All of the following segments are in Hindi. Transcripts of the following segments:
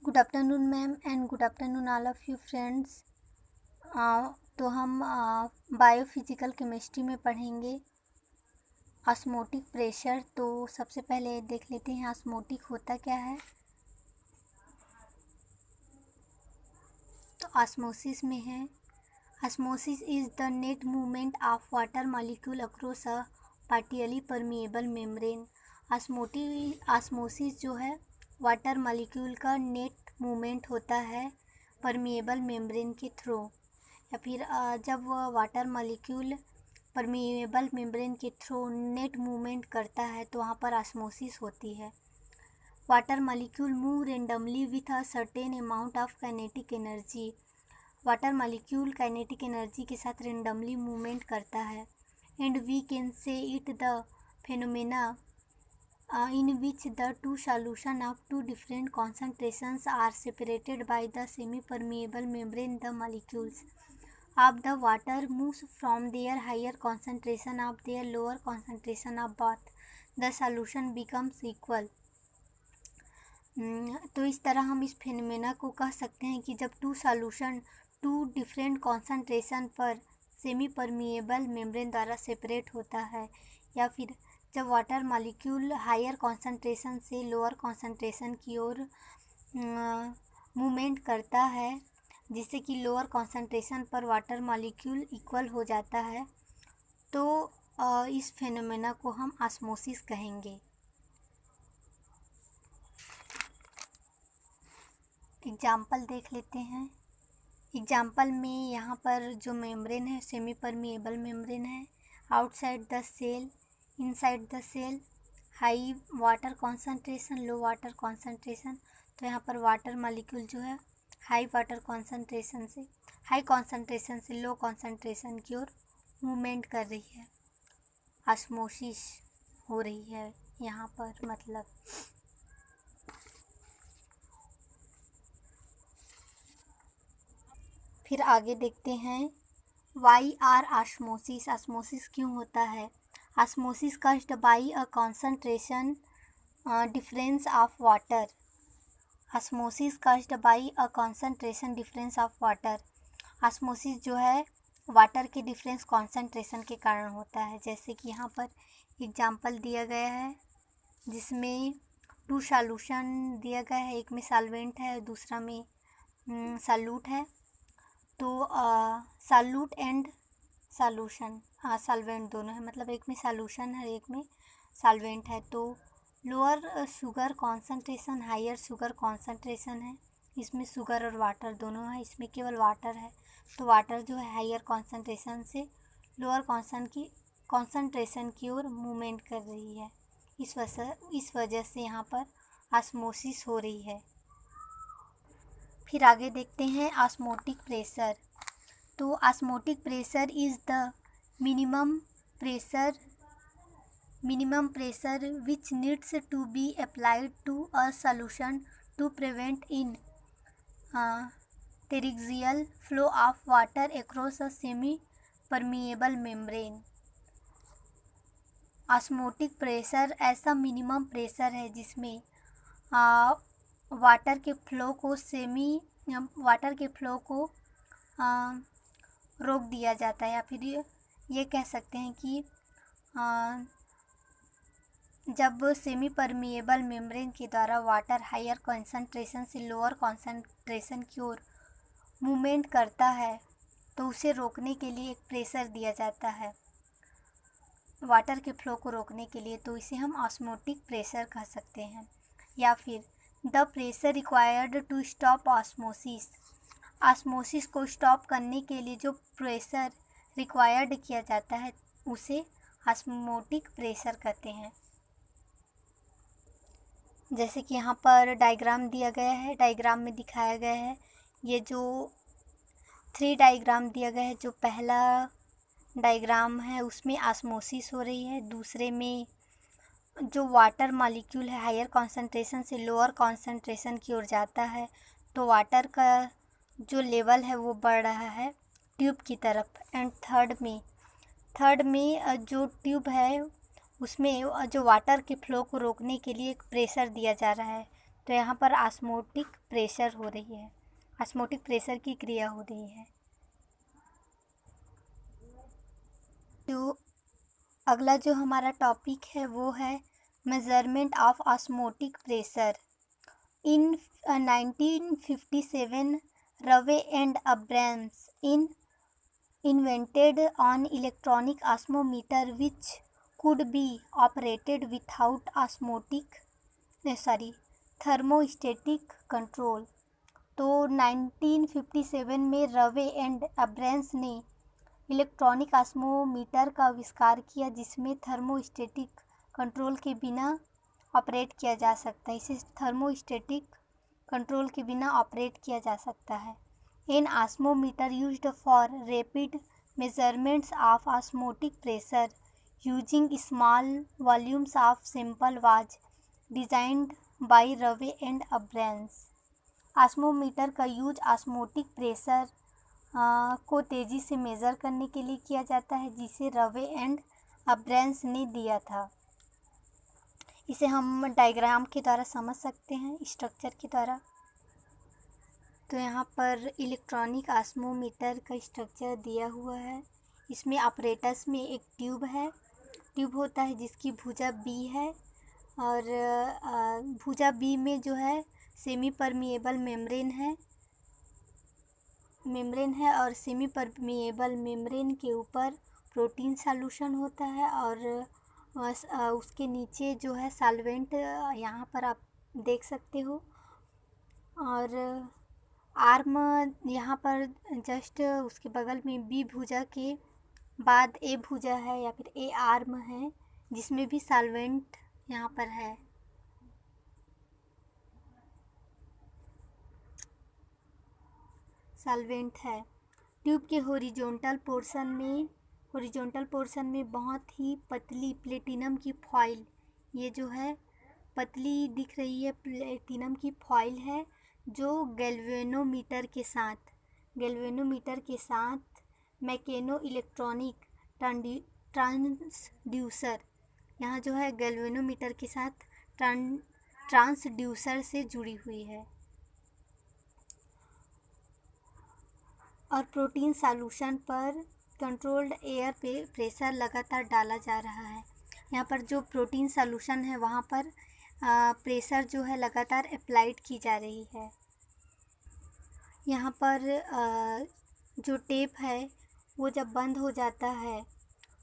Good afternoon ma'am and good afternoon all of you friends. तो हम बायोफिजिकल केमिस्ट्री में पढ़ेंगे ऑस्मोटिक प्रेशर। तो सबसे पहले देख लेते हैं ऑस्मोटिक होता क्या है। तो ऑस्मोसिस में है, osmosis is the net movement of water molecule across a partially permeable membrane. Osmosis जो है वाटर मॉलिक्यूल का नेट मूवमेंट होता है परमिएबल मेम्ब्रेन के थ्रू, या फिर जब वाटर मॉलिक्यूल परमिएबल मेम्ब्रेन के थ्रू नेट मूवमेंट करता है तो वहाँ पर ऑस्मोसिस होती है। Water molecule move randomly with a certain amount of kinetic energy. Water molecule kinetic energy के साथ रेंडमली मूवमेंट करता है। And we can say it the phenomena in which the two solutions of two different concentrations are separated by the semi-permeable membrane. The molecules of the water moves from their higher concentration of their lower concentration of both. The solution becomes equal. तो इस तरह हम इस फेनोमेना को कह सकते हैं कि जब two solution to different concentration पर सेमी परमिएबल मेम्ब्रेन द्वारा सेपरेट होता है, या फिर जब वाटर मॉलिक्यूल हायर कॉन्सेंट्रेशन से लोअर कॉन्सेंट्रेशन की ओर मूवमेंट करता है, जिससे कि लोअर कॉन्सेंट्रेशन पर वाटर मॉलिक्यूल इक्वल हो जाता है, तो इस फेनोमेना को हम ऑस्मोसिस कहेंगे। एग्जाम्पल देख लेते हैं। एग्जाम्पल में यहाँ पर जो मेम्ब्रेन है सेमी परमिएबल मेम्ब्रेन है। Outside the cell, inside the cell, high water concentration, low water concentration. तो यहाँ पर वाटर मॉलिक्यूल जो है हाई कॉन्सेंट्रेशन से लो कॉन्सेंट्रेशन की ओर मूवमेंट कर रही है, ऑस्मोसिस हो रही है यहाँ पर। मतलब फिर आगे देखते हैं वाई आर ऑस्मोसिस। ऑस्मोसिस क्यों होता है? Osmosis caused by a concentration difference of water. Osmosis caused by a concentration difference of water. Osmosis जो है वाटर के डिफरेंस कॉन्सेंट्रेशन के कारण होता है। जैसे कि यहाँ पर एग्जाम्पल दिया गया है जिसमें टू सॉल्यूशन दिया गया है, एक में सॉल्वेंट है दूसरा में सॉल्यूट है। तो सॉल्यूट एंड सॉल्यूशन, सॉल्वेंट दोनों है, मतलब एक में सॉल्यूशन है एक में सॉल्वेंट है। तो lower sugar concentration higher sugar concentration है, इसमें शुगर और वाटर दोनों है, इसमें केवल वाटर है। तो वाटर जो है हायर कॉन्सेंट्रेशन से लोअर कॉन्सेंट्रेशन की ओर मूवमेंट कर रही है। इस वजह से यहाँ पर ऑस्मोसिस हो रही है। फिर आगे देखते हैं ऑस्मोटिक प्रेशर। तो osmotic pressure is the minimum pressure which needs to be applied to a solution to prevent in टेरिक्सियल flow of water across a semi permeable membrane. Osmotic pressure ऐसा मिनिमम प्रेशर है जिसमें वाटर के फ्लो को रोक दिया जाता है, या फिर ये कह सकते हैं कि जब सेमी परमिएबल मेम्ब्रेन के द्वारा वाटर हायर कॉन्सेंट्रेशन से लोअर कॉन्सेंट्रेशन की ओर मूवमेंट करता है तो उसे रोकने के लिए एक प्रेशर दिया जाता है वाटर के फ्लो को रोकने के लिए, तो इसे हम ऑस्मोटिक प्रेशर कह सकते हैं। या फिर the pressure required to stop osmosis. Osmosis को स्टॉप करने के लिए जो प्रेशर रिक्वायर्ड किया जाता है उसे ऑस्मोटिक प्रेशर कहते हैं। जैसे कि यहाँ पर डायग्राम दिया गया है, डायग्राम में दिखाया गया है, ये जो 3 डायग्राम दिया गया है, जो पहला डायग्राम है उसमें ऑस्मोसिस हो रही है, दूसरे में जो वाटर मॉलिक्यूल है हायर कॉन्सेंट्रेशन से लोअर कॉन्सेंट्रेशन की ओर जाता है तो वाटर का जो लेवल है वो बढ़ रहा है ट्यूब की तरफ। एंड थर्ड में जो ट्यूब है उसमें जो वाटर के फ्लो को रोकने के लिए एक प्रेशर दिया जा रहा है, तो यहाँ पर ऑस्मोटिक प्रेशर हो रही है, ऑस्मोटिक प्रेशर की क्रिया हो रही है। जो अगला जो हमारा टॉपिक है वो है मेजरमेंट ऑफ ऑस्मोटिक प्रेशर। इन 1957 रवे and Abrams invented an electronic osmometer which could be operated without thermostatic control। तो 1957 में रवे एंड अब्राम्स ने इलेक्ट्रॉनिक ऑस्मोमीटर का आविष्कार किया जिसमें थर्मोस्टेटिक कंट्रोल के बिना ऑपरेट किया जा सकता है। इसे थर्मोस्टेटिक कंट्रोल के बिना ऑपरेट किया जा सकता है। An osmometer used for rapid measurements of osmotic pressure using small volumes of sample was designed by Rave and Abrams। Osmometer का यूज ऑस्मोटिक प्रेशर को तेज़ी से मेज़र करने के लिए किया जाता है जिसे रवे एंड अब्राम्स ने दिया था। इसे हम डायग्राम के द्वारा समझ सकते हैं, स्ट्रक्चर के द्वारा। तो यहाँ पर इलेक्ट्रॉनिक ऑस्मोमीटर का स्ट्रक्चर दिया हुआ है। इसमें ऑपरेटस में एक ट्यूब होता है जिसकी भुजा बी है और भुजा बी में जो है सेमी परमिएबल मेम्ब्रेन है और सेमी परमिएबल मेम्ब्रेन के ऊपर प्रोटीन सॉल्यूशन होता है और उसके नीचे जो है सॉल्वेंट यहाँ पर आप देख सकते हो। और आर्म यहाँ पर जस्ट उसके बगल में बी भुजा के बाद ए भुजा है या फिर ए आर्म है जिसमें भी सॉल्वेंट यहाँ पर है। ट्यूब के हॉरिजॉन्टल पोर्शन में बहुत ही पतली प्लेटिनम की फॉइल, ये जो है पतली दिख रही है प्लेटिनम की फॉइल है जो गैल्वेनोमीटर के साथ मैकेनो इलेक्ट्रॉनिक ट्रांसड्यूसर, यहाँ जो है गैल्वेनोमीटर के साथ ट्रांसड्यूसर से जुड़ी हुई है। और प्रोटीन सॉल्यूशन पर कंट्रोल्ड एयर प्रेशर लगातार डाला जा रहा है। यहाँ पर जो प्रोटीन सॉल्यूशन है वहाँ पर प्रेशर जो है लगातार अप्लाइड की जा रही है। यहाँ पर जो टेप है वो जब बंद हो जाता है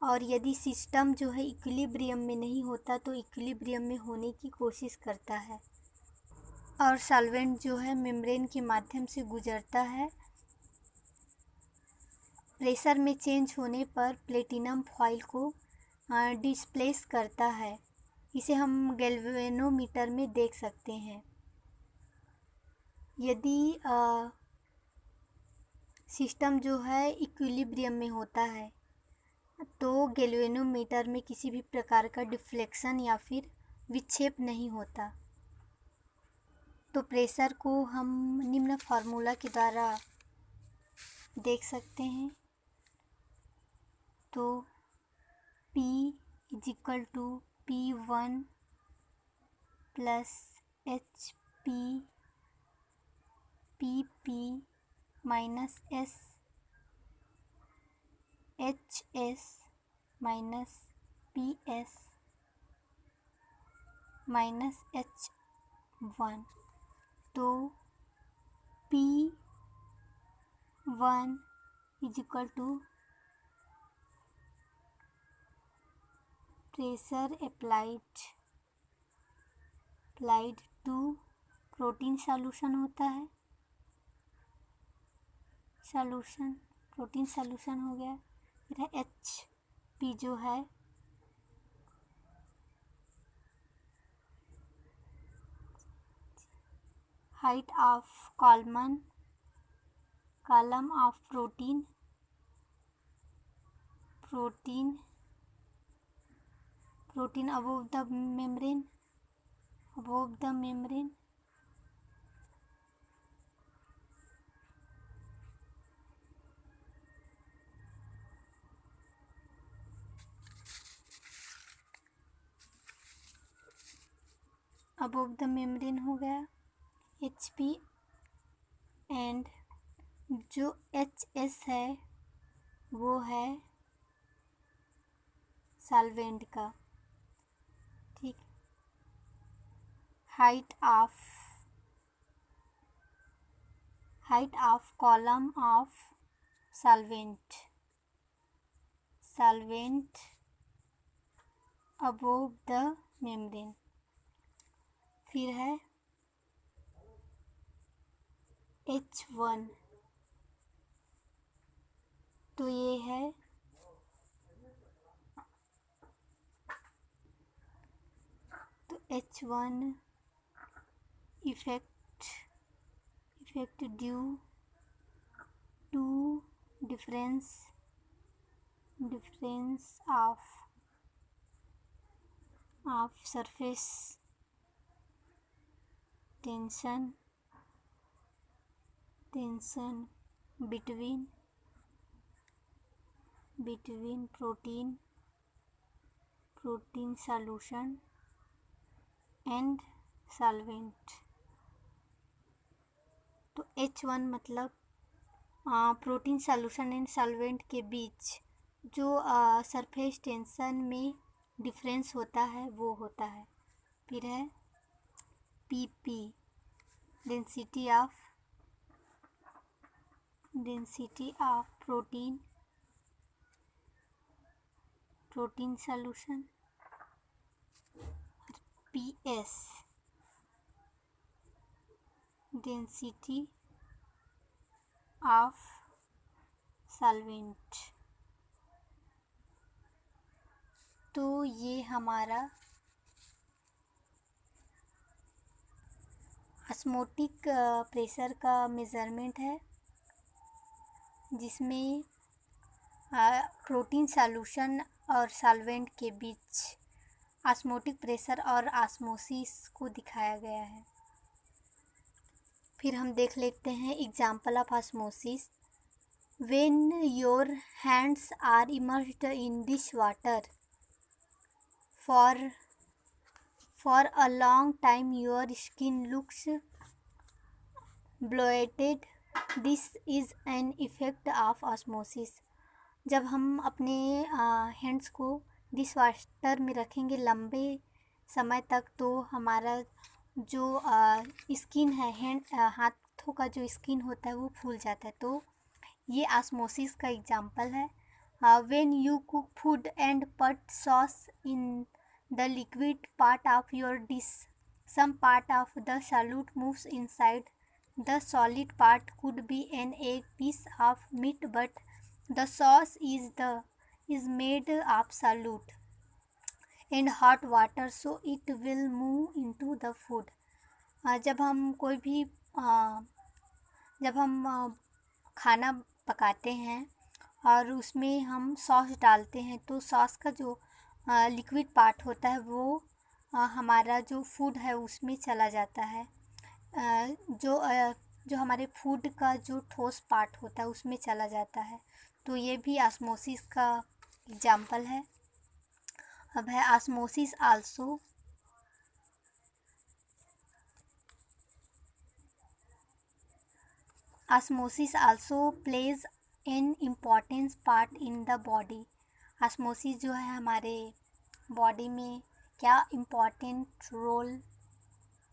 और यदि सिस्टम जो है इक्विलिब्रियम में नहीं होता तो इक्विलिब्रियम में होने की कोशिश करता है और सॉल्वेंट जो है मेम्ब्रेन के माध्यम से गुजरता है। प्रेशर में चेंज होने पर प्लेटिनम फॉइल को डिस्प्लेस करता है। इसे हम गैल्वेनोमीटर में देख सकते हैं। यदि सिस्टम जो है इक्विलिब्रियम में होता है तो गैल्वेनोमीटर में किसी भी प्रकार का डिफ्लेक्शन या फिर विक्षेप नहीं होता। तो प्रेशर को हम निम्न फार्मूला के द्वारा देख सकते हैं। तो P = P1 + HP PP - S HS - PS - H1। तो P1 = pressure applied to protein solution होता है। प्रोटीन सॉल्यूशन हो गया। फिर है HP जो है height of column of protein above the membrane। Above the membrane हो गया HP, एंड जो HS है वो है सॉल्वेंट का। ठीक, height of column of solvent above the membrane. फिर है H1, तो ये है H1 effect due to difference of surface tension between protein solution and solvent। तो H1 मतलब प्रोटीन सॉल्यूशन एंड सॉल्वेंट के बीच जो सरफेस टेंशन में डिफरेंस होता है वो होता है। फिर है PP, density of protein solution. PS, density of solvent. तो ये हमारा ऑस्मोटिक प्रेशर का मेज़रमेंट है, जिसमें प्रोटीन सॉल्यूशन और सॉल्वेंट के बीच ऑस्मोटिक प्रेशर और ऑस्मोसिस को दिखाया गया है। फिर हम देख लेते हैं example of osmosis. When your hands are immersed in dish water for a long time, your skin looks bloated. This is an effect of osmosis। जब हम अपने हैंड्स को डिश वाटर में रखेंगे लंबे समय तक, तो हमारा जो स्किन है, हाथों का जो स्किन होता है वो फूल जाता है। तो ये ऑस्मोसिस का एग्जाम्पल है। When you cook food and put sauce in the liquid part of your dish, some part of the solute moves inside. The solid part could be an egg piece of meat, but the sauce is made of solute and hot water, so it will move into the food। जब हम खाना पकाते हैं और उसमें हम सॉस डालते हैं, तो सॉस का जो लिक्विड पार्ट होता है वो हमारा जो फूड है उसमें चला जाता है। जो हमारे फूड का जो ठोस पार्ट होता है उसमें चला जाता है। तो ये भी ऑस्मोसिस का एग्जाम्पल है। अब है osmosis also plays an important part in the body. Osmosis जो है हमारे बॉडी में क्या इम्पॉर्टेंट रोल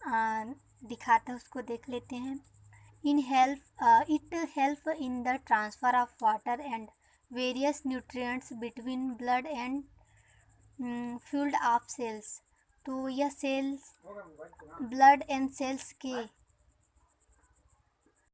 दिखाता है उसको देख लेते हैं। It help in the transfer of water and various nutrients between blood and fluid of cells. तो यह सेल्स ब्लड एंड सेल्स के